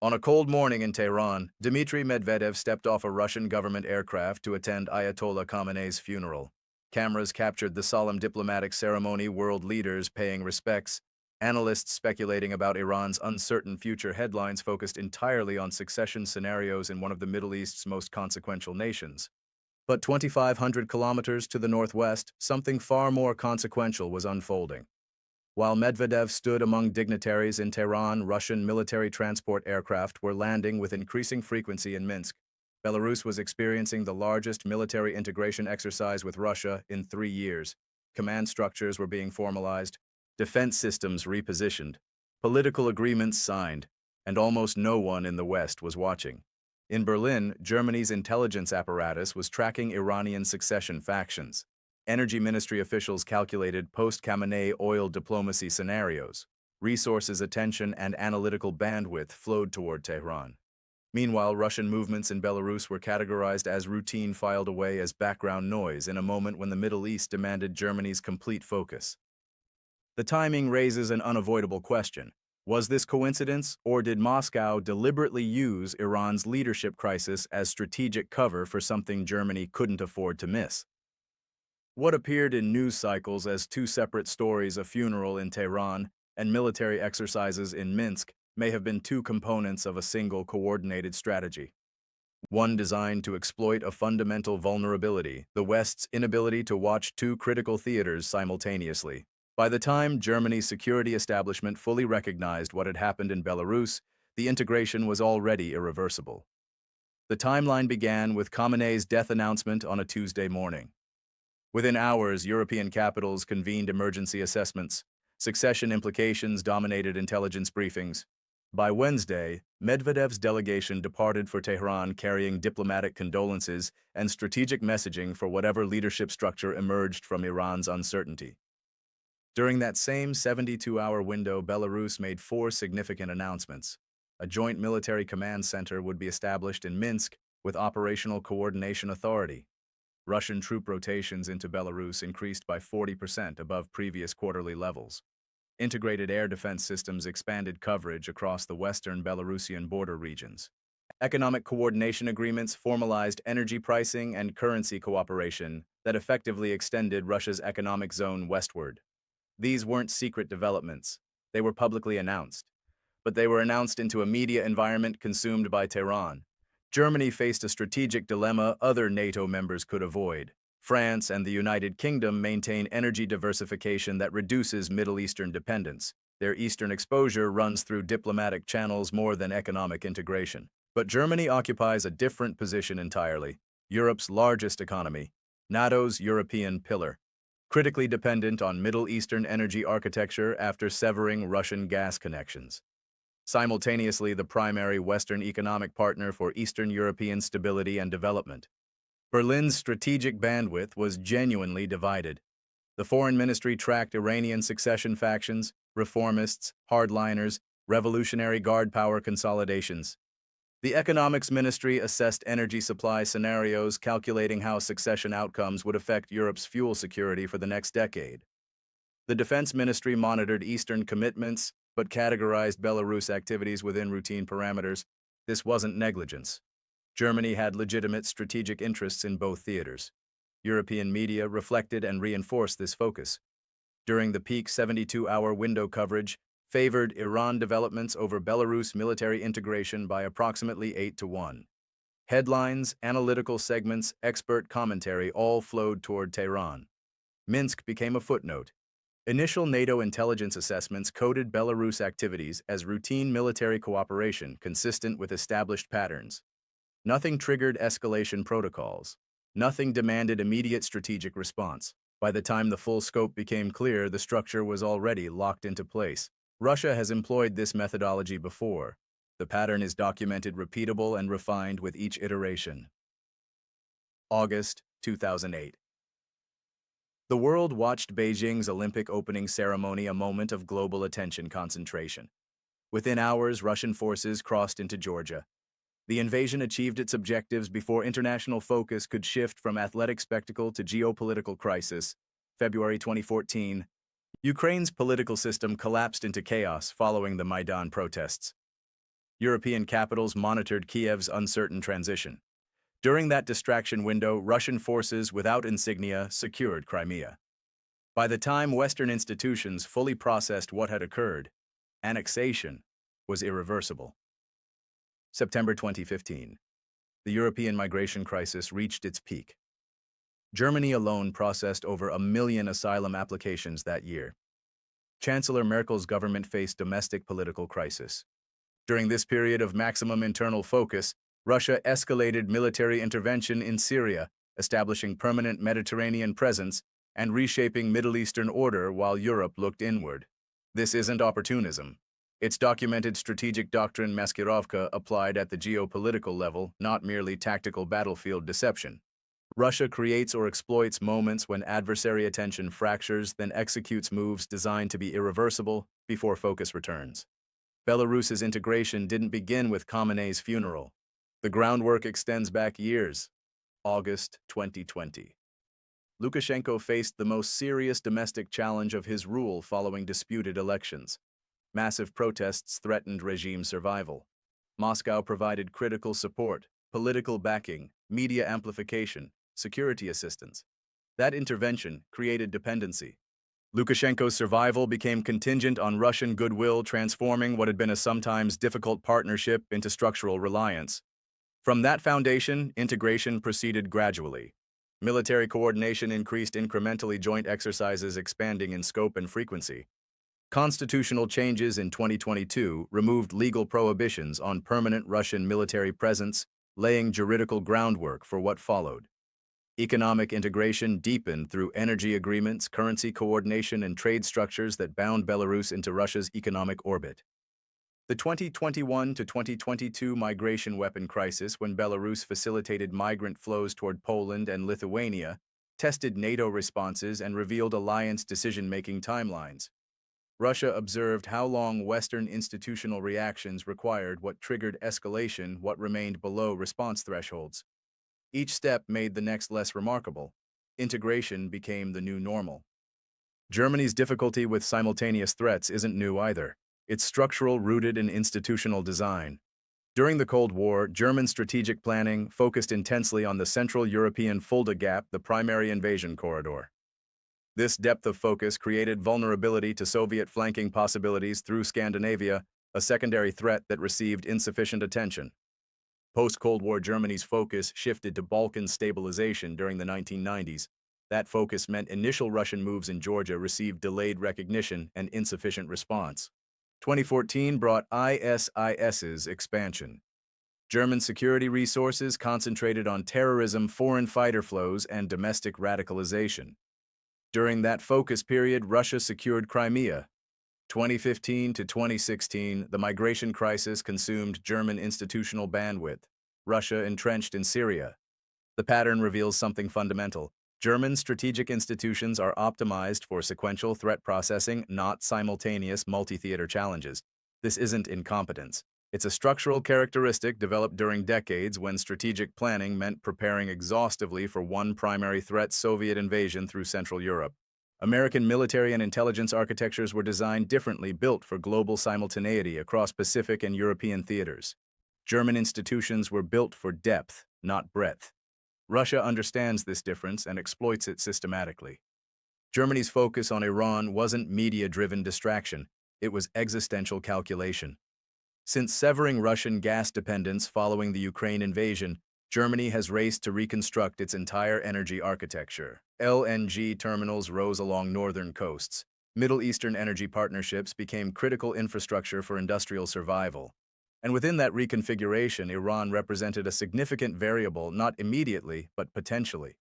On a cold morning in Tehran, Dmitry Medvedev stepped off a Russian government aircraft to attend Ayatollah Khamenei's funeral. Cameras captured the solemn diplomatic ceremony, world leaders paying respects. Analysts speculating about Iran's uncertain future. Headlines focused entirely on succession scenarios in one of the Middle East's most consequential nations. But 2,500 kilometers to the northwest, something far more consequential was unfolding. While Medvedev stood among dignitaries in Tehran, Russian military transport aircraft were landing with increasing frequency in Minsk. Belarus was experiencing the largest military integration exercise with Russia in 3 years. Command structures were being formalized, defense systems repositioned, political agreements signed, and almost no one in the West was watching. In Berlin, Germany's intelligence apparatus was tracking Iranian succession factions. Energy Ministry officials calculated post-Khamenei oil diplomacy scenarios. Resources, attention, and analytical bandwidth flowed toward Tehran. Meanwhile, Russian movements in Belarus were categorized as routine, filed away as background noise in a moment when the Middle East demanded Germany's complete focus. The timing raises an unavoidable question. Was this coincidence, or did Moscow deliberately use Iran's leadership crisis as strategic cover for something Germany couldn't afford to miss? What appeared in news cycles as two separate stories, a funeral in Tehran and military exercises in Minsk, may have been two components of a single coordinated strategy. One designed to exploit a fundamental vulnerability, the West's inability to watch two critical theaters simultaneously. By the time Germany's security establishment fully recognized what had happened in Belarus, the integration was already irreversible. The timeline began with Khamenei's death announcement on a Tuesday morning. Within hours, European capitals convened emergency assessments. Succession implications dominated intelligence briefings. By Wednesday, Medvedev's delegation departed for Tehran carrying diplomatic condolences and strategic messaging for whatever leadership structure emerged from Iran's uncertainty. During that same 72-hour window, Belarus made 4 significant announcements. A joint military command center would be established in Minsk with operational coordination authority. Russian troop rotations into Belarus increased by 40% above previous quarterly levels. Integrated air defense systems expanded coverage across the western Belarusian border regions. Economic coordination agreements formalized energy pricing and currency cooperation that effectively extended Russia's economic zone westward. These weren't secret developments. They were publicly announced. But they were announced into a media environment consumed by Tehran. Germany faced a strategic dilemma other NATO members could avoid. France and the United Kingdom maintain energy diversification that reduces Middle Eastern dependence. Their Eastern exposure runs through diplomatic channels more than economic integration. But Germany occupies a different position entirely. Europe's largest economy, NATO's European pillar, critically dependent on Middle Eastern energy architecture after severing Russian gas connections. Simultaneously, the primary Western economic partner for Eastern European stability and development. Berlin's strategic bandwidth was genuinely divided. The Foreign Ministry tracked Iranian succession factions, reformists, hardliners, Revolutionary Guard power consolidations. The Economics Ministry assessed energy supply scenarios, calculating how succession outcomes would affect Europe's fuel security for the next decade. The Defense Ministry monitored Eastern commitments, but categorized Belarus activities within routine parameters. This wasn't negligence. Germany had legitimate strategic interests in both theaters. European media reflected and reinforced this focus. During the peak 72-hour window coverage, favored Iran developments over Belarus military integration by approximately 8-1. Headlines, analytical segments, expert commentary all flowed toward Tehran. Minsk became a footnote. Initial NATO intelligence assessments coded Belarus activities as routine military cooperation consistent with established patterns. Nothing triggered escalation protocols. Nothing demanded immediate strategic response. By the time the full scope became clear, the structure was already locked into place. Russia has employed this methodology before. The pattern is documented, repeatable, and refined with each iteration. August 2008. The world watched Beijing's Olympic opening ceremony, a moment of global attention concentration. Within hours, Russian forces crossed into Georgia. The invasion achieved its objectives before international focus could shift from athletic spectacle to geopolitical crisis. February 2014. Ukraine's political system collapsed into chaos following the Maidan protests. European capitals monitored Kiev's uncertain transition. During that distraction window, Russian forces without insignia secured Crimea. By the time Western institutions fully processed what had occurred, annexation was irreversible. September 2015. The European migration crisis reached its peak. Germany alone processed over 1 million asylum applications that year. Chancellor Merkel's government faced domestic political crisis. During this period of maximum internal focus, Russia escalated military intervention in Syria, establishing permanent Mediterranean presence and reshaping Middle Eastern order while Europe looked inward. This isn't opportunism. It's documented strategic doctrine maskirovka applied at the geopolitical level, not merely tactical battlefield deception. Russia creates or exploits moments when adversary attention fractures, then executes moves designed to be irreversible before focus returns. Belarus's integration didn't begin with Khamenei's funeral. The groundwork extends back years. August 2020. Lukashenko faced the most serious domestic challenge of his rule following disputed elections. Massive protests threatened regime survival. Moscow provided critical support, political backing, media amplification, security assistance. That intervention created dependency. Lukashenko's survival became contingent on Russian goodwill, transforming what had been a sometimes difficult partnership into structural reliance. From that foundation, integration proceeded gradually. Military coordination increased incrementally, joint exercises expanding in scope and frequency. Constitutional changes in 2022 removed legal prohibitions on permanent Russian military presence, laying juridical groundwork for what followed. Economic integration deepened through energy agreements, currency coordination, and trade structures that bound Belarus into Russia's economic orbit. The 2021 to 2022 migration weapon crisis, when Belarus facilitated migrant flows toward Poland and Lithuania, tested NATO responses and revealed alliance decision-making timelines. Russia observed how long Western institutional reactions required, what triggered escalation, what remained below response thresholds. Each step made the next less remarkable. Integration became the new normal. Germany's difficulty with simultaneous threats isn't new either. It's structural, rooted in institutional design. During the Cold War, German strategic planning focused intensely on the Central European Fulda Gap, the primary invasion corridor. This depth of focus created vulnerability to Soviet flanking possibilities through Scandinavia, a secondary threat that received insufficient attention. Post-Cold War Germany's focus shifted to Balkan stabilization during the 1990s. That focus meant initial Russian moves in Georgia received delayed recognition and insufficient response. 2014 brought ISIS's expansion. German security resources concentrated on terrorism, foreign fighter flows, and domestic radicalization. During that focus period, Russia secured Crimea. 2015 to 2016, the migration crisis consumed German institutional bandwidth. Russia entrenched in Syria. The pattern reveals something fundamental. German strategic institutions are optimized for sequential threat processing, not simultaneous multi-theater challenges. This isn't incompetence. It's a structural characteristic developed during decades when strategic planning meant preparing exhaustively for one primary threat: Soviet invasion through Central Europe. American military and intelligence architectures were designed differently, built for global simultaneity across Pacific and European theaters. German institutions were built for depth, not breadth. Russia understands this difference and exploits it systematically. Germany's focus on Iran wasn't media-driven distraction, it was existential calculation. Since severing Russian gas dependence following the Ukraine invasion, Germany has raced to reconstruct its entire energy architecture. LNG terminals rose along northern coasts. Middle Eastern energy partnerships became critical infrastructure for industrial survival. And within that reconfiguration, Iran represented a significant variable, not immediately, but potentially.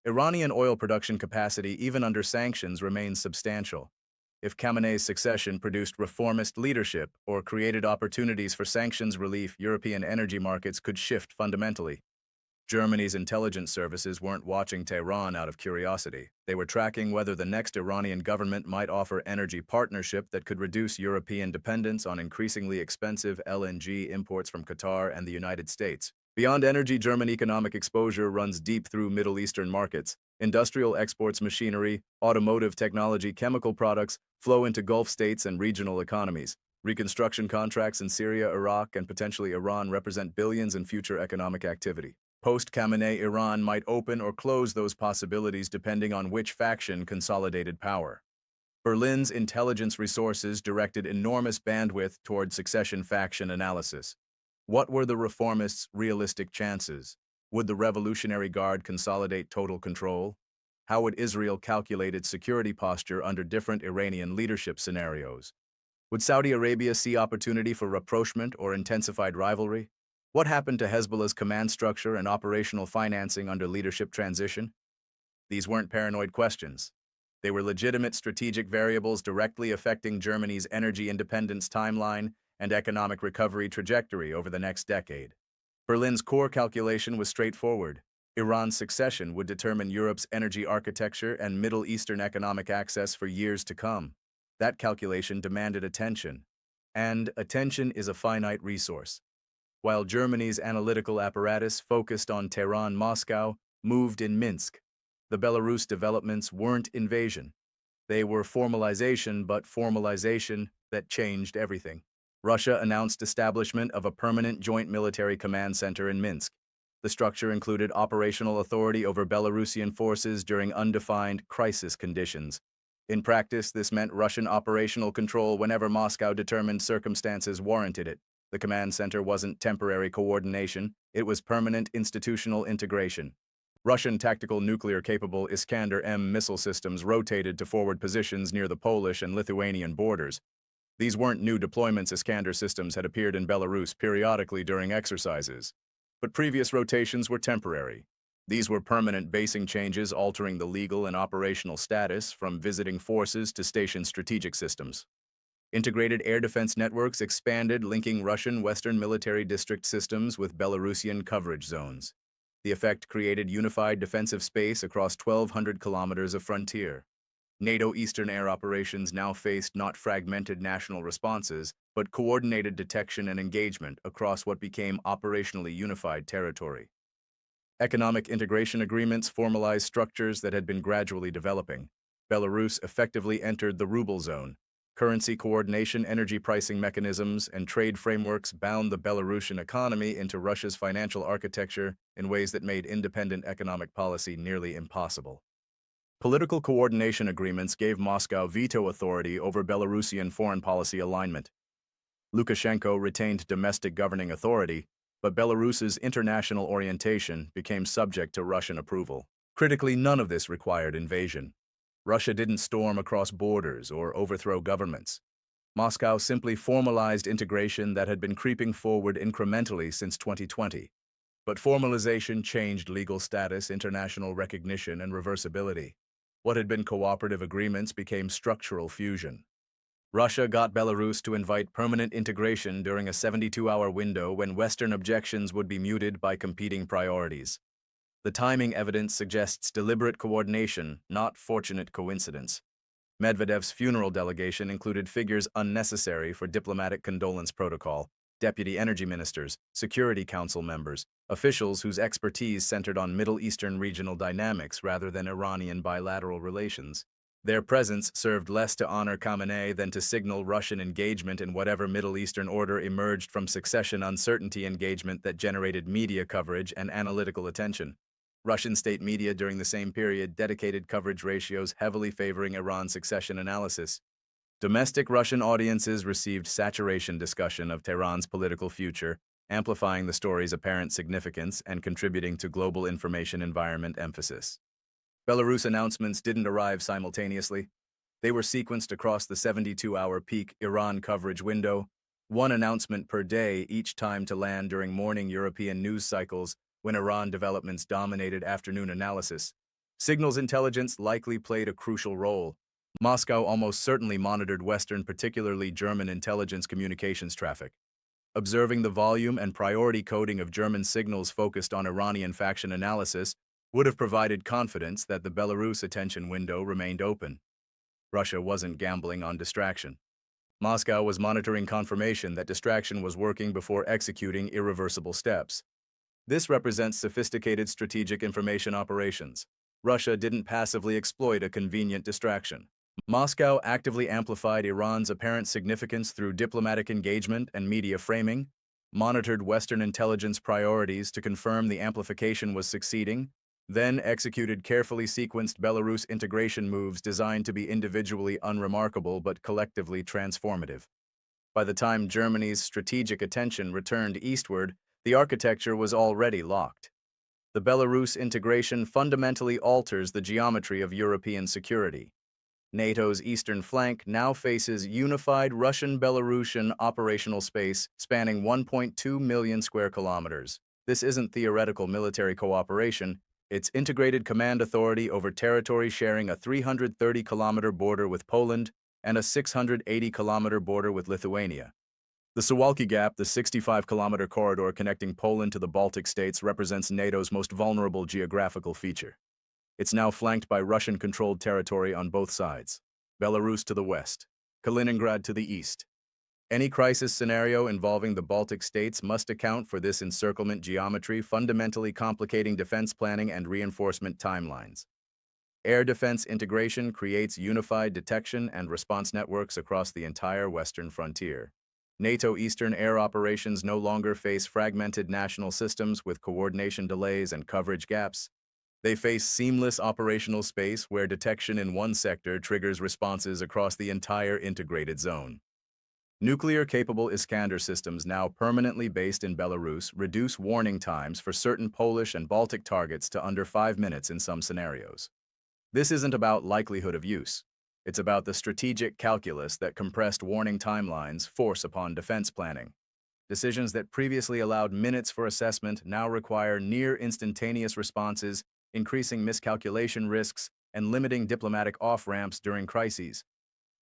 Iranian oil production capacity, even under sanctions, remains substantial. If Khamenei's succession produced reformist leadership or created opportunities for sanctions relief, European energy markets could shift fundamentally. Germany's intelligence services weren't watching Tehran out of curiosity. They were tracking whether the next Iranian government might offer energy partnership that could reduce European dependence on increasingly expensive LNG imports from Qatar and the United States. Beyond energy, German economic exposure runs deep through Middle Eastern markets. Industrial exports, machinery, automotive technology, chemical products flow into Gulf states and regional economies. Reconstruction contracts in Syria, Iraq, and potentially Iran represent billions in future economic activity. Post-Khamenei Iran might open or close those possibilities depending on which faction consolidated power. Berlin's intelligence resources directed enormous bandwidth toward succession faction analysis. What were the reformists' realistic chances? Would the Revolutionary Guard consolidate total control? How would Israel calculate its security posture under different Iranian leadership scenarios? Would Saudi Arabia see opportunity for rapprochement or intensified rivalry? What happened to Hezbollah's command structure and operational financing under leadership transition? These weren't paranoid questions. They were legitimate strategic variables directly affecting Germany's energy independence timeline and economic recovery trajectory over the next decade. Berlin's core calculation was straightforward. Iran's succession would determine Europe's energy architecture and Middle Eastern economic access for years to come. That calculation demanded attention, and attention is a finite resource. While Germany's analytical apparatus focused on Tehran, Moscow moved in Minsk. The Belarus developments weren't invasion. They were formalization, but formalization that changed everything. Russia announced establishment of a permanent joint military command center in Minsk. The structure included operational authority over Belarusian forces during undefined crisis conditions. In practice, this meant Russian operational control whenever Moscow determined circumstances warranted it. The command center wasn't temporary coordination, it was permanent institutional integration. Russian tactical nuclear-capable Iskander-M missile systems rotated to forward positions near the Polish and Lithuanian borders. These weren't new deployments. Iskander systems had appeared in Belarus periodically during exercises, but previous rotations were temporary. These were permanent basing changes altering the legal and operational status from visiting forces to station strategic systems. Integrated air defense networks expanded, linking Russian Western military district systems with Belarusian coverage zones. The effect created unified defensive space across 1,200 kilometers of frontier. NATO Eastern air operations now faced not fragmented national responses, but coordinated detection and engagement across what became operationally unified territory. Economic integration agreements formalized structures that had been gradually developing. Belarus effectively entered the ruble zone. Currency coordination, energy pricing mechanisms, and trade frameworks bound the Belarusian economy into Russia's financial architecture in ways that made independent economic policy nearly impossible. Political coordination agreements gave Moscow veto authority over Belarusian foreign policy alignment. Lukashenko retained domestic governing authority, but Belarus's international orientation became subject to Russian approval. Critically, none of this required invasion. Russia didn't storm across borders or overthrow governments. Moscow simply formalized integration that had been creeping forward incrementally since 2020. But formalization changed legal status, international recognition, and reversibility. What had been cooperative agreements became structural fusion. Russia got Belarus to invite permanent integration during a 72-hour window when Western objections would be muted by competing priorities. The timing evidence suggests deliberate coordination, not fortunate coincidence. Medvedev's funeral delegation included figures unnecessary for diplomatic condolence protocol, deputy energy ministers, Security Council members, officials whose expertise centered on Middle Eastern regional dynamics rather than Iranian bilateral relations. Their presence served less to honor Khamenei than to signal Russian engagement in whatever Middle Eastern order emerged from succession uncertainty engagement that generated media coverage and analytical attention. Russian state media during the same period dedicated coverage ratios heavily favoring Iran succession analysis. Domestic Russian audiences received saturation discussion of Tehran's political future, amplifying the story's apparent significance and contributing to global information environment emphasis. Belarus announcements didn't arrive simultaneously. They were sequenced across the 72-hour peak Iran coverage window, one announcement per day each time to land during morning European news cycles when Iran developments dominated afternoon analysis. Signals intelligence likely played a crucial role. Moscow almost certainly monitored Western, particularly German intelligence communications traffic. Observing the volume and priority coding of German signals focused on Iranian faction analysis would have provided confidence that the Belarus attention window remained open. Russia wasn't gambling on distraction. Moscow was monitoring confirmation that distraction was working before executing irreversible steps. This represents sophisticated strategic information operations. Russia didn't passively exploit a convenient distraction. Moscow actively amplified Iran's apparent significance through diplomatic engagement and media framing, monitored Western intelligence priorities to confirm the amplification was succeeding, then executed carefully sequenced Belarus integration moves designed to be individually unremarkable but collectively transformative. By the time Germany's strategic attention returned eastward, the architecture was already locked. The Belarus integration fundamentally alters the geometry of European security. NATO's eastern flank now faces unified Russian-Belarusian operational space spanning 1.2 million square kilometers. This isn't theoretical military cooperation, it's integrated command authority over territory sharing a 330-kilometer border with Poland and a 680-kilometer border with Lithuania. The Suwalki Gap, the 65-kilometer corridor connecting Poland to the Baltic states, represents NATO's most vulnerable geographical feature. It's now flanked by Russian-controlled territory on both sides, Belarus to the west, Kaliningrad to the east. Any crisis scenario involving the Baltic states must account for this encirclement geometry, fundamentally complicating defense planning and reinforcement timelines. Air defense integration creates unified detection and response networks across the entire western frontier. NATO Eastern air operations no longer face fragmented national systems with coordination delays and coverage gaps. They face seamless operational space where detection in one sector triggers responses across the entire integrated zone. Nuclear-capable Iskander systems now permanently based in Belarus reduce warning times for certain Polish and Baltic targets to under 5 minutes in some scenarios. This isn't about likelihood of use. It's about the strategic calculus that compressed warning timelines force upon defense planning. Decisions that previously allowed minutes for assessment now require near-instantaneous responses, increasing miscalculation risks, and limiting diplomatic off-ramps during crises.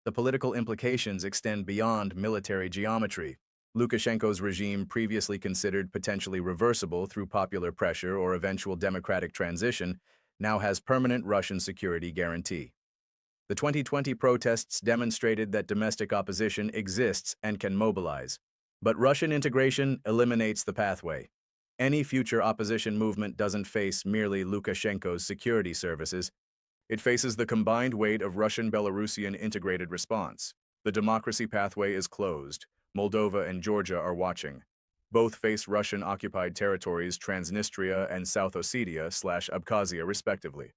The political implications extend beyond military geometry. Lukashenko's regime, previously considered potentially reversible through popular pressure or eventual democratic transition, now has permanent Russian security guarantee. The 2020 protests demonstrated that domestic opposition exists and can mobilize. But Russian integration eliminates the pathway. Any future opposition movement doesn't face merely Lukashenko's security services. It faces the combined weight of Russian-Belarusian integrated response. The democracy pathway is closed. Moldova and Georgia are watching. Both face Russian-occupied territories Transnistria and South Ossetia/Abkhazia, respectively.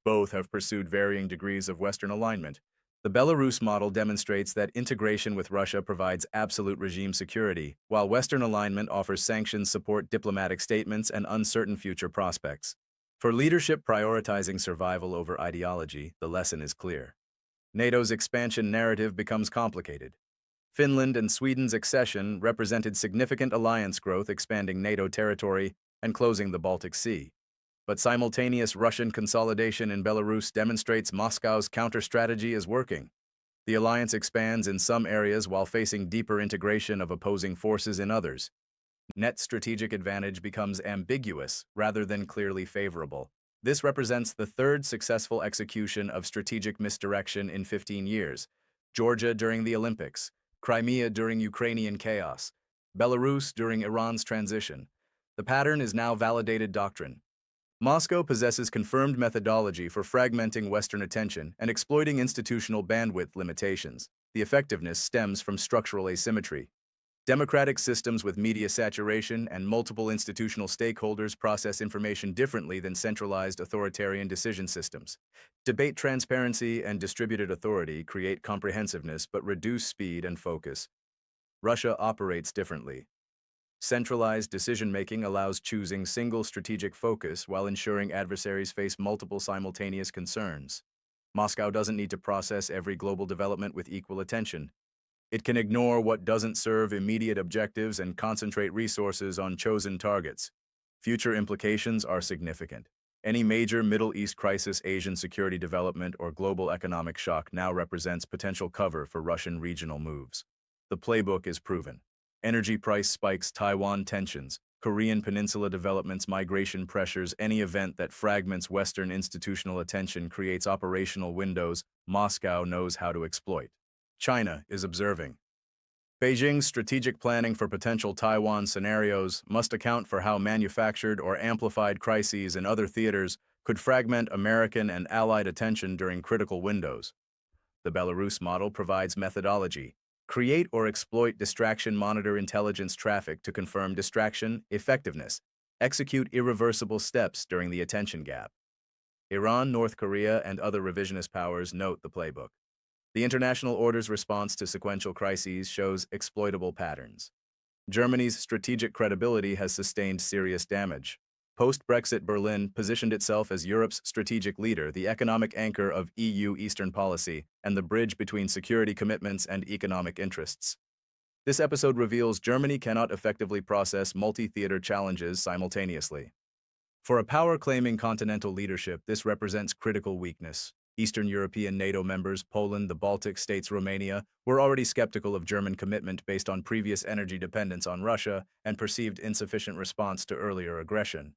Both have pursued varying degrees of Western alignment. The Belarus model demonstrates that integration with Russia provides absolute regime security, while Western alignment offers sanctions support diplomatic statements and uncertain future prospects. For leadership prioritizing survival over ideology, the lesson is clear. NATO's expansion narrative becomes complicated. Finland and Sweden's accession represented significant alliance growth, expanding NATO territory and closing the Baltic Sea. But simultaneous Russian consolidation in Belarus demonstrates Moscow's counter-strategy is working. The alliance expands in some areas while facing deeper integration of opposing forces in others. Net strategic advantage becomes ambiguous rather than clearly favorable. This represents the third successful execution of strategic misdirection in 15 years. Georgia during the Olympics, Crimea during Ukrainian chaos, Belarus during Iran's transition. The pattern is now validated doctrine. Moscow possesses confirmed methodology for fragmenting Western attention and exploiting institutional bandwidth limitations. The effectiveness stems from structural asymmetry. Democratic systems with media saturation and multiple institutional stakeholders process information differently than centralized authoritarian decision systems. Debate transparency and distributed authority create comprehensiveness but reduce speed and focus. Russia operates differently. Centralized decision-making allows choosing single strategic focus while ensuring adversaries face multiple simultaneous concerns. Moscow doesn't need to process every global development with equal attention. It can ignore what doesn't serve immediate objectives and concentrate resources on chosen targets. Future implications are significant. Any major Middle East crisis, Asian security development, or global economic shock now represents potential cover for Russian regional moves. The playbook is proven. Energy price spikes, Taiwan tensions, Korean Peninsula developments, migration pressures, any event that fragments Western institutional attention creates operational windows Moscow knows how to exploit. China is observing. Beijing's strategic planning for potential Taiwan scenarios must account for how manufactured or amplified crises in other theaters could fragment American and allied attention during critical windows. The Belarus model provides methodology. Create or exploit distraction, monitor intelligence traffic to confirm distraction effectiveness. Execute irreversible steps during the attention gap. Iran, North Korea, and other revisionist powers note the playbook. The international order's response to sequential crises shows exploitable patterns. Germany's strategic credibility has sustained serious damage. Post-Brexit, Berlin positioned itself as Europe's strategic leader, the economic anchor of EU Eastern policy, and the bridge between security commitments and economic interests. This episode reveals Germany cannot effectively process multi-theater challenges simultaneously. For a power-claiming continental leadership, this represents critical weakness. Eastern European NATO members, Poland, the Baltic states, Romania, were already skeptical of German commitment based on previous energy dependence on Russia and perceived insufficient response to earlier aggression.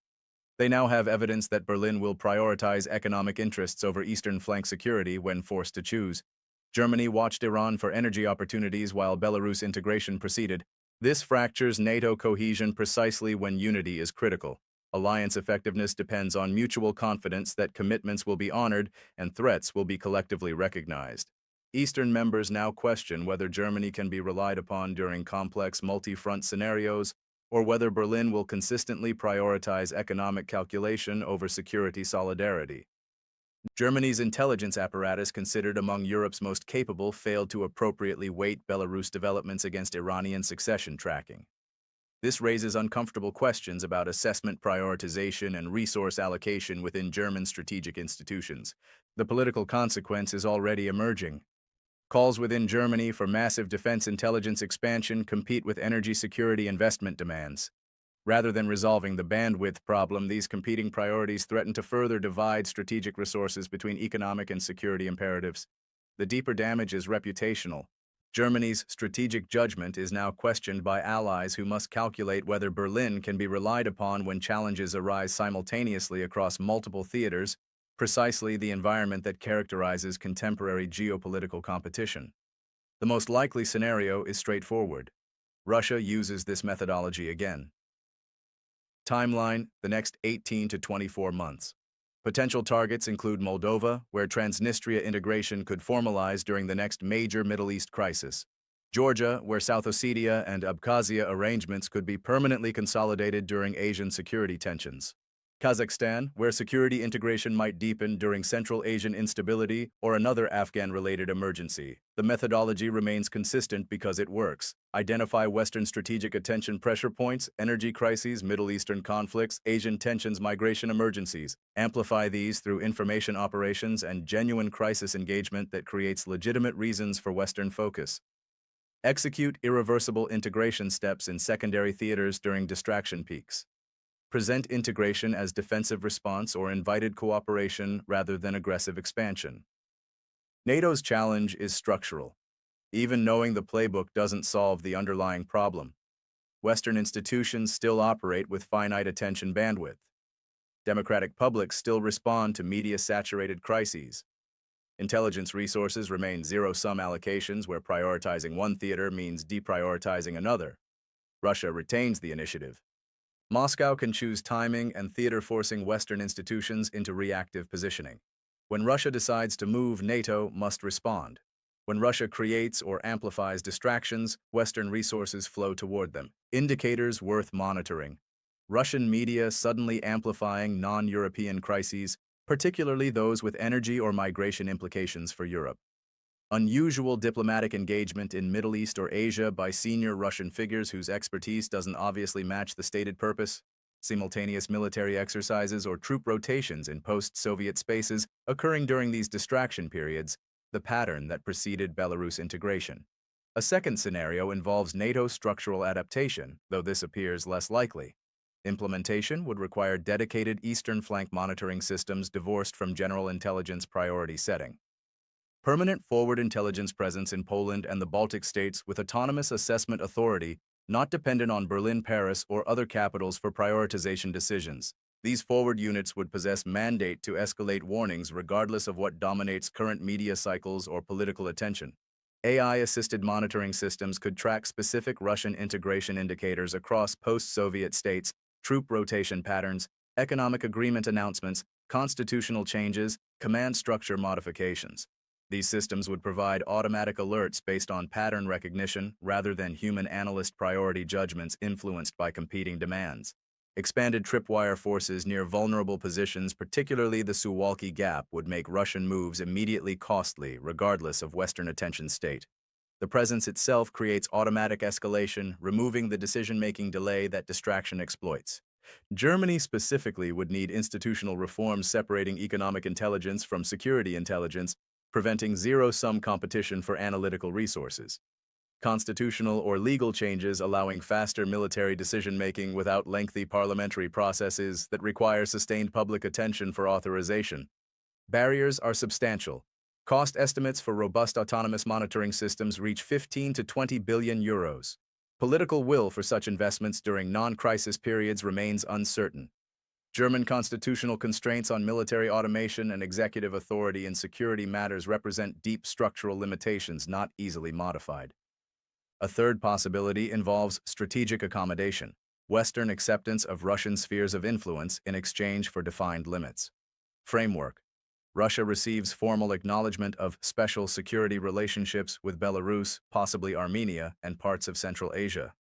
They now have evidence that Berlin will prioritize economic interests over eastern flank security when forced to choose. Germany watched Iran for energy opportunities while Belarus integration proceeded. This fractures NATO cohesion precisely when unity is critical. Alliance effectiveness depends on mutual confidence that commitments will be honored and threats will be collectively recognized. Eastern members now question whether Germany can be relied upon during complex multi-front scenarios, or whether Berlin will consistently prioritize economic calculation over security solidarity. Germany's intelligence apparatus, considered among Europe's most capable, failed to appropriately weight Belarus developments against Iranian succession tracking. This raises uncomfortable questions about assessment, prioritization, and resource allocation within German strategic institutions. The political consequence is already emerging. Calls within Germany for massive defense intelligence expansion compete with energy security investment demands. Rather than resolving the bandwidth problem, these competing priorities threaten to further divide strategic resources between economic and security imperatives. The deeper damage is reputational. Germany's strategic judgment is now questioned by allies who must calculate whether Berlin can be relied upon when challenges arise simultaneously across multiple theaters, precisely the environment that characterizes contemporary geopolitical competition. The most likely scenario is straightforward. Russia uses this methodology again. Timeline: the next 18 to 24 months. Potential targets include Moldova, where Transnistria integration could formalize during the next major Middle East crisis; Georgia, where South Ossetia and Abkhazia arrangements could be permanently consolidated during Asian security tensions; Kazakhstan, where security integration might deepen during Central Asian instability or another Afghan-related emergency. The methodology remains consistent because it works. Identify Western strategic attention pressure points, energy crises, Middle Eastern conflicts, Asian tensions, migration emergencies. Amplify these through information operations and genuine crisis engagement that creates legitimate reasons for Western focus. Execute irreversible integration steps in secondary theaters during distraction peaks. Present integration as defensive response or invited cooperation rather than aggressive expansion. NATO's challenge is structural. Even knowing the playbook doesn't solve the underlying problem. Western institutions still operate with finite attention bandwidth. Democratic publics still respond to media-saturated crises. Intelligence resources remain zero-sum allocations where prioritizing one theater means deprioritizing another. Russia retains the initiative. Moscow can choose timing and theater, forcing Western institutions into reactive positioning. When Russia decides to move, NATO must respond. When Russia creates or amplifies distractions, Western resources flow toward them. Indicators worth monitoring. Russian media suddenly amplifying non-European crises, particularly those with energy or migration implications for Europe. Unusual diplomatic engagement in Middle East or Asia by senior Russian figures whose expertise doesn't obviously match the stated purpose. Simultaneous military exercises or troop rotations in post-Soviet spaces occurring during these distraction periods, the pattern that preceded Belarus integration. A second scenario involves NATO structural adaptation, though this appears less likely. Implementation would require dedicated eastern flank monitoring systems divorced from general intelligence priority setting. Permanent forward intelligence presence in Poland and the Baltic states with autonomous assessment authority, not dependent on Berlin, Paris, or other capitals for prioritization decisions. These forward units would possess mandate to escalate warnings regardless of what dominates current media cycles or political attention. AI-assisted monitoring systems could track specific Russian integration indicators across post-Soviet states, troop rotation patterns, economic agreement announcements, constitutional changes, command structure modifications. These systems would provide automatic alerts based on pattern recognition rather than human analyst priority judgments influenced by competing demands. Expanded tripwire forces near vulnerable positions, particularly the Suwalki Gap, would make Russian moves immediately costly, regardless of Western attention state. The presence itself creates automatic escalation, removing the decision-making delay that distraction exploits. Germany specifically would need institutional reforms separating economic intelligence from security intelligence, preventing zero-sum competition for analytical resources. Constitutional or legal changes allowing faster military decision-making without lengthy parliamentary processes that require sustained public attention for authorization. Barriers are substantial. Cost estimates for robust autonomous monitoring systems reach 15 to 20 billion euros. Political will for such investments during non-crisis periods remains uncertain. German constitutional constraints on military automation and executive authority in security matters represent deep structural limitations not easily modified. A third possibility involves strategic accommodation, Western acceptance of Russian spheres of influence in exchange for defined limits. Framework. Russia receives formal acknowledgement of special security relationships with Belarus, possibly Armenia, and parts of Central Asia.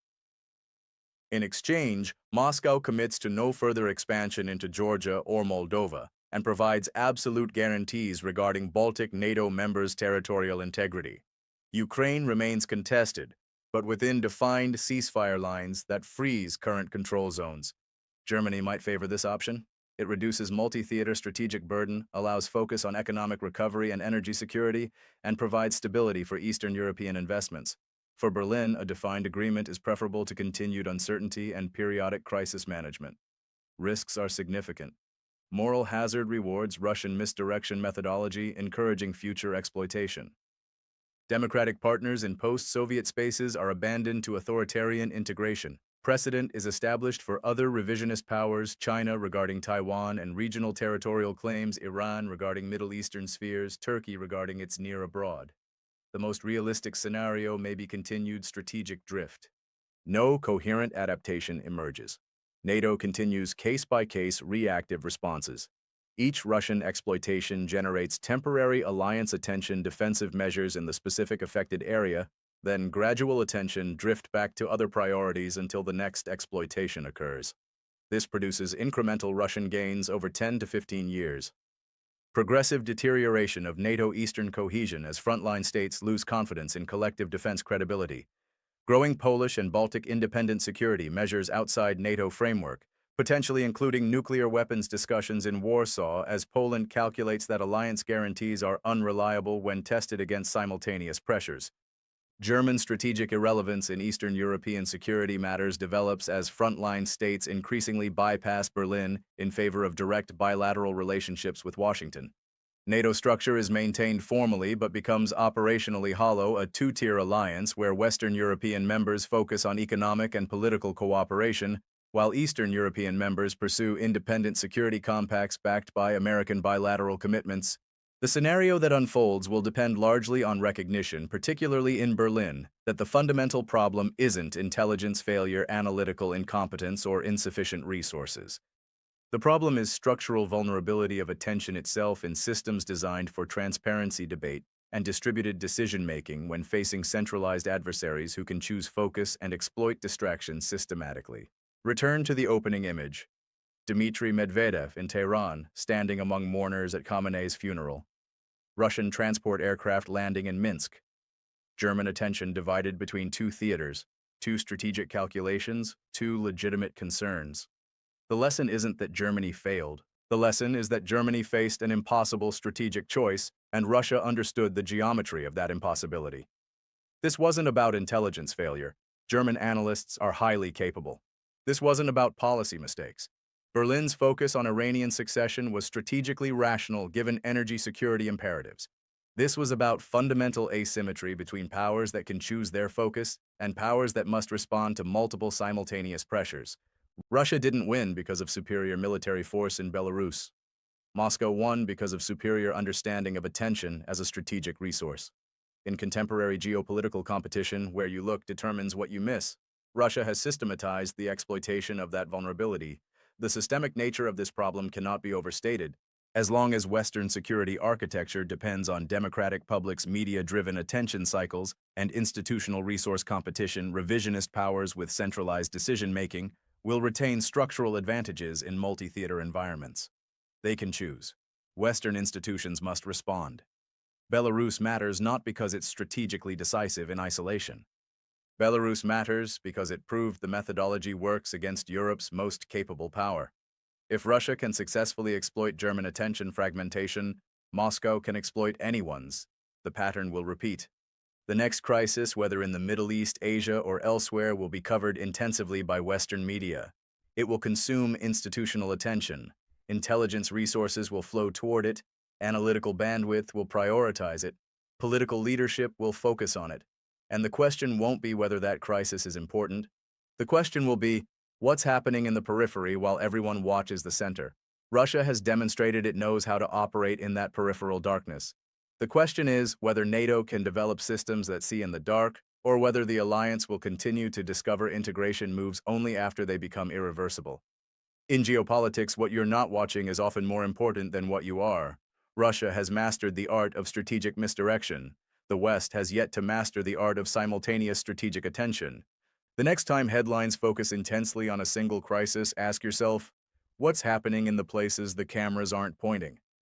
In exchange, Moscow commits to no further expansion into Georgia or Moldova and provides absolute guarantees regarding Baltic NATO members' territorial integrity. Ukraine remains contested, but within defined ceasefire lines that freeze current control zones. Germany might favor this option. It reduces multi-theater strategic burden, allows focus on economic recovery and energy security, and provides stability for Eastern European investments. For Berlin, a defined agreement is preferable to continued uncertainty and periodic crisis management. Risks are significant. Moral hazard rewards Russian misdirection methodology, encouraging future exploitation. Democratic partners in post-Soviet spaces are abandoned to authoritarian integration. Precedent is established for other revisionist powers, China regarding Taiwan and regional territorial claims, Iran regarding Middle Eastern spheres, Turkey regarding its near abroad. The most realistic scenario may be continued strategic drift. No coherent adaptation emerges. NATO continues case-by-case reactive responses. Each Russian exploitation generates temporary alliance attention defensive measures in the specific affected area, then gradual attention drift back to other priorities until the next exploitation occurs. This produces incremental Russian gains over 10 to 15 years. Progressive deterioration of NATO Eastern cohesion as frontline states lose confidence in collective defense credibility. Growing Polish and Baltic independent security measures outside NATO framework, potentially including nuclear weapons discussions in Warsaw as Poland calculates that alliance guarantees are unreliable when tested against simultaneous pressures. German strategic irrelevance in Eastern European security matters develops as frontline states increasingly bypass Berlin in favor of direct bilateral relationships with Washington. NATO structure is maintained formally but becomes operationally hollow, a two-tier alliance where Western European members focus on economic and political cooperation, while Eastern European members pursue independent security compacts backed by American bilateral commitments. The scenario that unfolds will depend largely on recognition, particularly in Berlin, that the fundamental problem isn't intelligence failure, analytical incompetence, or insufficient resources. The problem is structural vulnerability of attention itself in systems designed for transparency debate and distributed decision-making when facing centralized adversaries who can choose focus and exploit distractions systematically. Return to the opening image. Dmitry Medvedev in Tehran, standing among mourners at Khamenei's funeral. Russian transport aircraft landing in Minsk. German attention divided between two theaters, two strategic calculations, two legitimate concerns. The lesson isn't that Germany failed. The lesson is that Germany faced an impossible strategic choice, and Russia understood the geometry of that impossibility. This wasn't about intelligence failure. German analysts are highly capable. This wasn't about policy mistakes. Berlin's focus on Iranian succession was strategically rational given energy security imperatives. This was about fundamental asymmetry between powers that can choose their focus and powers that must respond to multiple simultaneous pressures. Russia didn't win because of superior military force in Belarus. Moscow won because of superior understanding of attention as a strategic resource. In contemporary geopolitical competition, where you look determines what you miss, Russia has systematized the exploitation of that vulnerability. The systemic nature of this problem cannot be overstated. As long as Western security architecture depends on democratic public's media-driven attention cycles and institutional resource competition, revisionist powers with centralized decision-making will retain structural advantages in multi-theater environments. They can choose. Western institutions must respond. Belarus matters not because it's strategically decisive in isolation. Belarus matters because it proved the methodology works against Europe's most capable power. If Russia can successfully exploit German attention fragmentation, Moscow can exploit anyone's. The pattern will repeat. The next crisis, whether in the Middle East, Asia, or elsewhere, will be covered intensively by Western media. It will consume institutional attention. Intelligence resources will flow toward it. Analytical bandwidth will prioritize it. Political leadership will focus on it. And the question won't be whether that crisis is important. The question will be, what's happening in the periphery while everyone watches the center? Russia has demonstrated it knows how to operate in that peripheral darkness. The question is whether NATO can develop systems that see in the dark, or whether the alliance will continue to discover integration moves only after they become irreversible. In geopolitics, what you're not watching is often more important than what you are. Russia has mastered the art of strategic misdirection. The West has yet to master the art of simultaneous strategic attention. The next time headlines focus intensely on a single crisis, ask yourself, what's happening in the places the cameras aren't pointing?